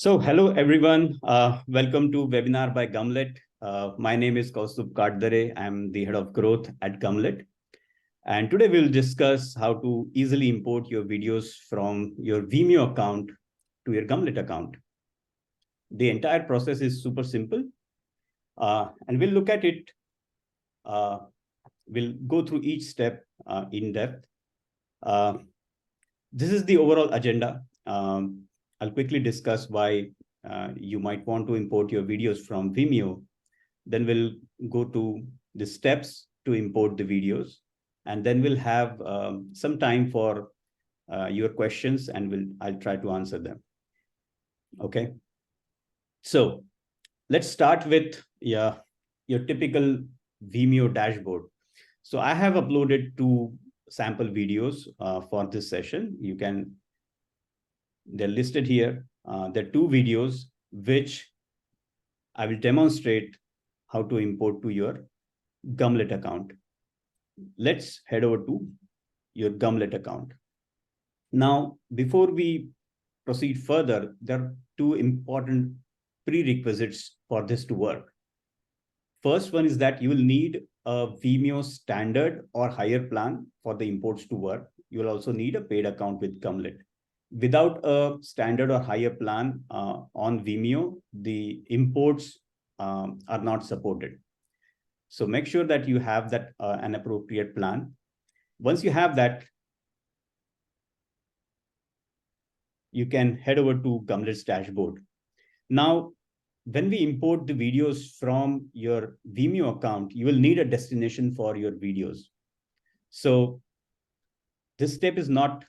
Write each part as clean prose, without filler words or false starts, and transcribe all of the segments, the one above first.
Hello everyone. Welcome to webinar by Gumlet. My name is Kaustubh Kadare. I'm the head of growth at Gumlet. And today we'll discuss how to easily import your videos from your Vimeo account to your Gumlet account. The entire process is super simple. And we'll look at it. We'll go through each step in depth. This is the overall agenda. I'll quickly discuss why you might want to import your videos from Vimeo. Then we'll go to the steps to import the videos. And then we'll have some time for your questions and I'll try to answer them. Okay. So let's start with your typical Vimeo dashboard. So I have uploaded two sample videos for this session. They're listed here. There are two videos which I will demonstrate how to import to your Gumlet account. Let's head over to your Gumlet account. Now, before we proceed further, there are two important prerequisites for this to work. First one is that you will need a Vimeo standard or higher plan for the imports to work. You will also need a paid account with Gumlet. Without a standard or higher plan on Vimeo, the imports are not supported. So make sure that you have that an appropriate plan. Once you have that, you can head over to Gumlet's dashboard. Now, when we import the videos from your Vimeo account, you will need a destination for your videos. So this step is not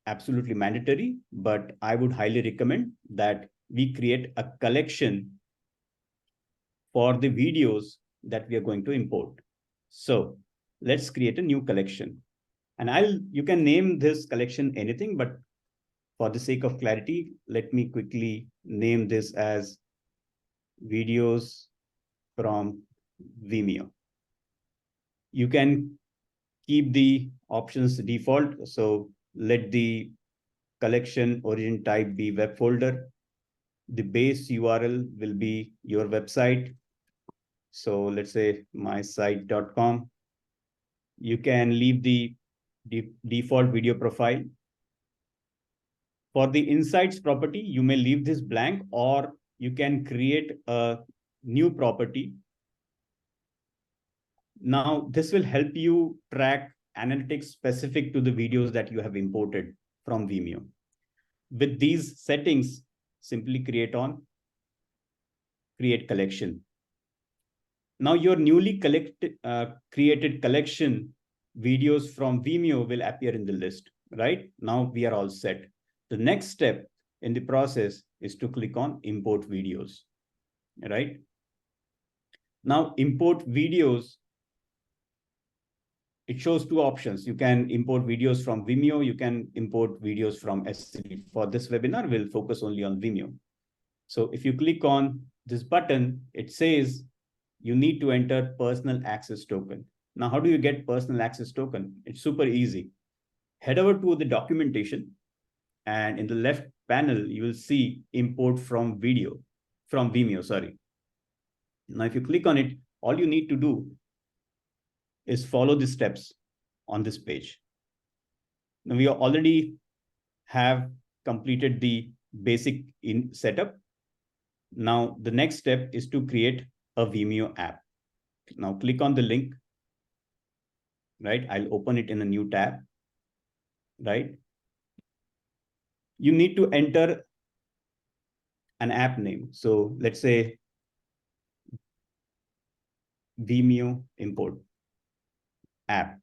absolutely mandatory, but I would highly recommend that we create a collection for the videos that we are going to import. So let's create a new collection. And you can name this collection anything, but for the sake of clarity, let me quickly name this as videos from Vimeo. You can keep the options default. So let the collection origin type be web folder. The base URL will be your website. So let's say mysite.com. You can leave the default video profile. For the insights property, you may leave this blank, or you can create a new property. Now, this will help you track analytics specific to the videos that you have imported from Vimeo. With these settings, simply create collection. Now, your newly created collection videos from Vimeo will appear in the list, right? Now we are all set. The next step in the process is to click on import videos, right? Now, import videos, it shows two options. You can import videos from Vimeo. You can import videos from S3. For this webinar, we'll focus only on Vimeo. So if you click on this button, it says you need to enter personal access token. Now, how do you get personal access token? It's super easy. Head over to the documentation, and in the left panel, you will see import from Vimeo, sorry. Now, if you click on it, all you need to do is follow the steps on this page. Now, we already have completed the basic setup. Now, the next step is to create a Vimeo app. Now, click on the link, right? I'll open it in a new tab, right? You need to enter an app name. So let's say Vimeo import app.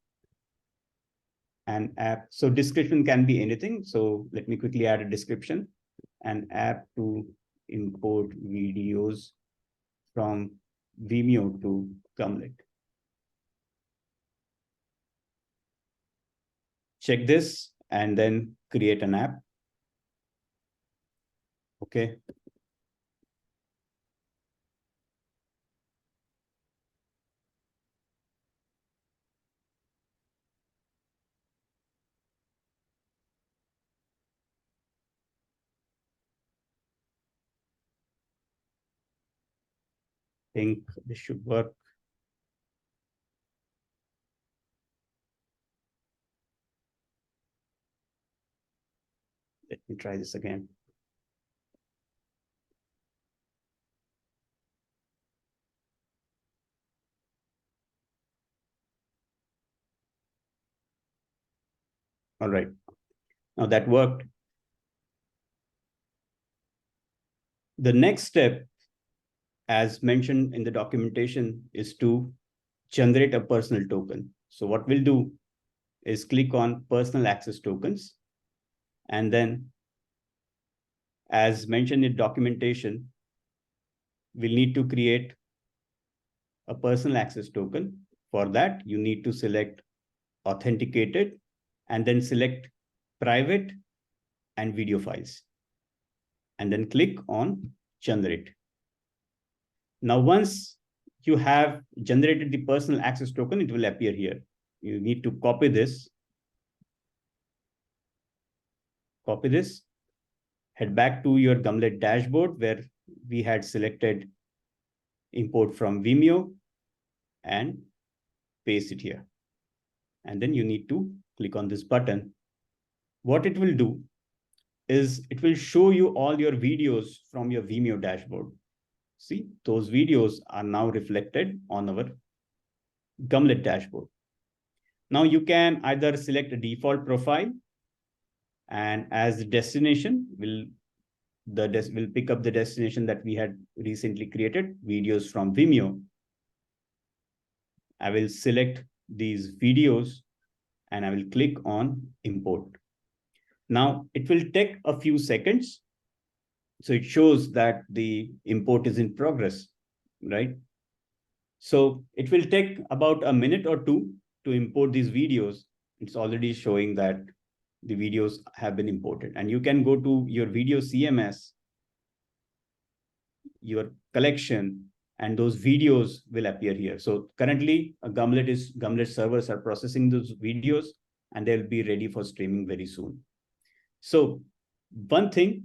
An app. So description can be anything. So let me quickly add a description. An app to import videos from Vimeo to Gumlet. Check this and then create an app. Okay. think this should work. Let me try this again. All right. Now that worked. The next step, as mentioned in the documentation, is to generate a personal token. So what we'll do is click on personal access tokens. And then, as mentioned in documentation, we'll need to create a personal access token. For that, you need to select authenticated and then select private and video files. And then click on generate. Now, once you have generated the personal access token, it will appear here. You need to copy this, head back to your Gumlet dashboard where we had selected import from Vimeo and paste it here. And then you need to click on this button. What it will do is it will show you all your videos from your Vimeo dashboard. See, those videos are now reflected on our Gumlet dashboard. Now you can either select a default profile, and as the destination will pick up the destination that we had recently created, videos from Vimeo. I will select these videos and I will click on import. Now it will take a few seconds. So it shows that the import is in progress, right? So it will take about a minute or two to import these videos. It's already showing that the videos have been imported, and you can go to your video CMS, your collection, and those videos will appear here. So currently Gumlet servers are processing those videos and they'll be ready for streaming very soon. So one thing,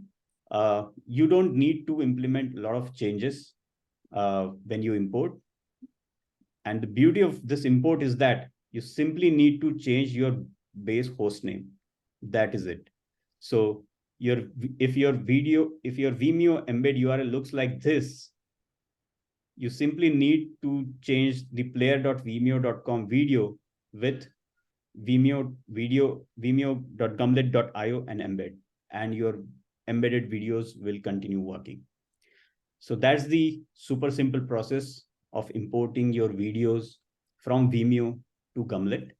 you don't need to implement a lot of changes when you import. And the beauty of this import is that you simply need to change your base host name. That is it. So if your Vimeo embed URL looks like this, you simply need to change the player.vimeo.com video with vimeo.gumlet.io and embed, and your embedded videos will continue working. So that's the super simple process of importing your videos from Vimeo to Gumlet.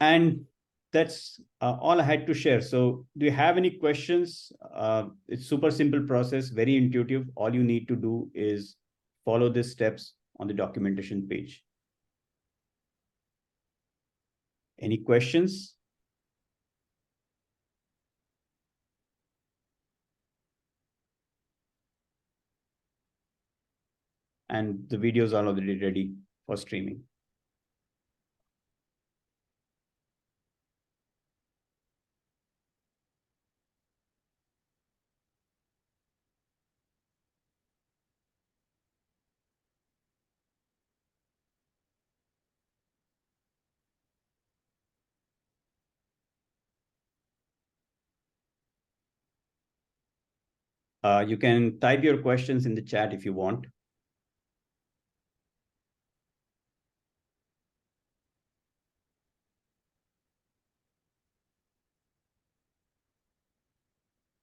And that's all I had to share. So do you have any questions? It's super simple process, very intuitive. All you need to do is follow these steps on the documentation page. Any questions? And the videos are already ready for streaming. You can type your questions in the chat if you want.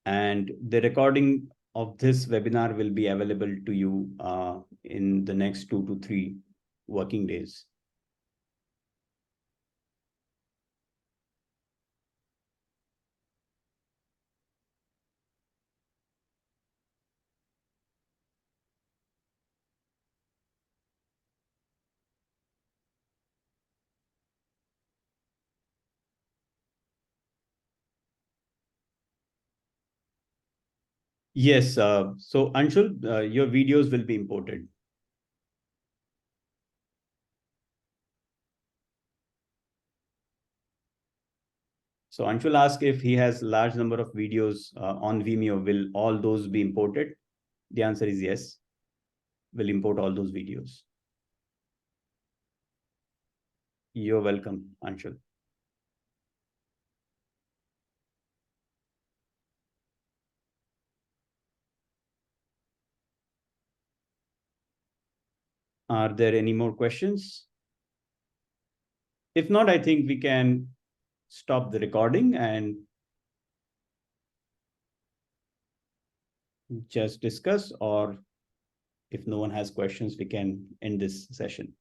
And the recording of this webinar will be available to you in the next 2 to 3 working days. Yes, so Anshul, your videos will be imported. So Anshul asked if he has large number of videos on Vimeo, will all those be imported? The answer is yes. We'll import all those videos. You're welcome, Anshul. Are there any more questions? If not, I think we can stop the recording and just discuss, or if no one has questions, we can end this session.